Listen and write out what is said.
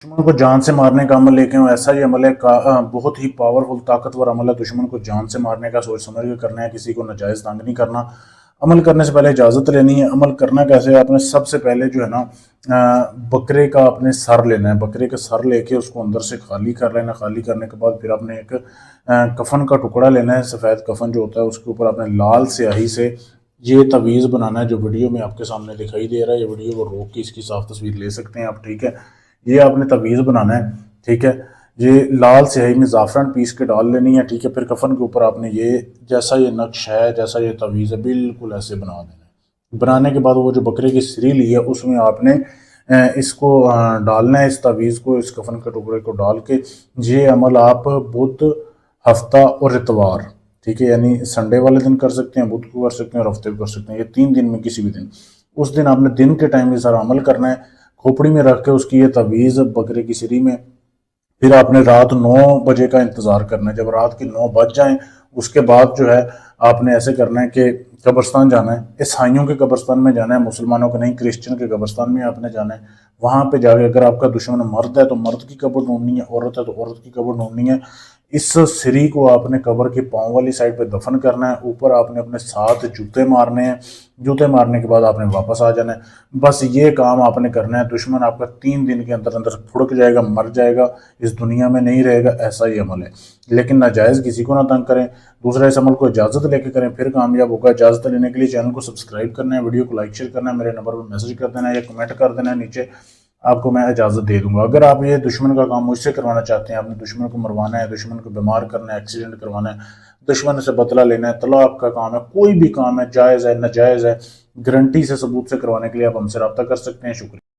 दुश्मन को जान से मारने का अमल लेके ऐसा ही अमल है बहुत ही पावरफुल ताकतवर अमल है। दुश्मन को जान से मारने का सोच समझ के करना है, किसी को नाजायज़ तंग नहीं करना। अमल करने से पहले इजाज़त लेनी है। अमल करना कैसे है, आपने सबसे पहले जो है ना बकरे का आपने सर लेना है। बकरे का सर लेके उसको अंदर से खाली कर लेना। खाली करने के बाद फिर आपने एक कफन का टुकड़ा लेना है, सफ़ेद कफन जो होता है, उसके ऊपर आपने लाल स्याही से ये तवीज़ बनाना है जो वीडियो में आपके सामने दिखाई दे रहा है। ये वीडियो को रोक के इसकी साफ तस्वीर ले सकते हैं आप, ठीक है। ये आपने तवीज़ बनाना है, ठीक है। ये लाल स्याही में ज़ाफ़रान पीस के डाल लेनी है, ठीक है। फिर कफन के ऊपर आपने ये जैसा ये नक्श है, जैसा ये तवीज़ है, बिल्कुल ऐसे बना देना है। बनाने के बाद वो जो बकरे की सरी ली है उसमें आपने इसको डालना है, इस तवीज़ को, इस कफन के टुकड़े को डाल के। ये अमल आप बुध, हफ्ता और इतवार, ठीक है, यानी संडे वाले दिन कर सकते हैं, बुध को कर सकते हैं और हफ्ते को कर सकते हैं। ये 3 दिन में किसी भी दिन, उस दिन आपने दिन के टाइम ये सारा अमल करना है। खोपड़ी में रख के उसकी ये तवीज़ बकरे की सरी में, फिर आपने रात 9 बजे का इंतज़ार करना है। जब रात के 9 बज जाएं उसके बाद जो है आपने ऐसे करना है कि कब्रस्तान जाना है। ईसाइयों के कब्रस्तान में जाना है, मुसलमानों के नहीं, क्रिश्चियन के कब्रस्तान में आपने जाना है। वहाँ पे जाके अगर आपका दुश्मन मर्द है तो मर्द की कब्र ढूंढनी है, औरत है तो औरत की कब्र ढूंढनी है। इस सरी को आपने कब्र के पाँव वाली साइड पे दफन करना है। ऊपर आपने अपने 7 जूते मारने हैं। जूते मारने के बाद आपने वापस आ जाना है। बस ये काम आपने करना है। दुश्मन आपका 3 दिन के अंदर अंदर फुड़क जाएगा, मर जाएगा, इस दुनिया में नहीं रहेगा। ऐसा ही अमल है, लेकिन नाजायज़ किसी को ना तंग करें। दूसरा, इस अमल को इजाज़त लेके करें, फिर कामयाब होगा। इजाज़त लेने के लिए चैनल को सब्सक्राइब करना है, वीडियो को लाइक शेयर करना है, मेरे नंबर पर मैसेज कर देना है या कमेंट कर देना है नीचे, आपको मैं इजाज़त दे दूंगा। अगर आप ये दुश्मन का काम मुझसे करवाना चाहते हैं, आपने दुश्मन को मरवाना है, दुश्मन को बीमार करना है, एक्सीडेंट करवाना है, दुश्मन से बदला लेना है, तलाक का काम है, कोई भी काम है, जायज़ है, नाजायज़ है, गारंटी से सबूत से करवाने के लिए आप हमसे रब्ता कर सकते हैं। शुक्रिया।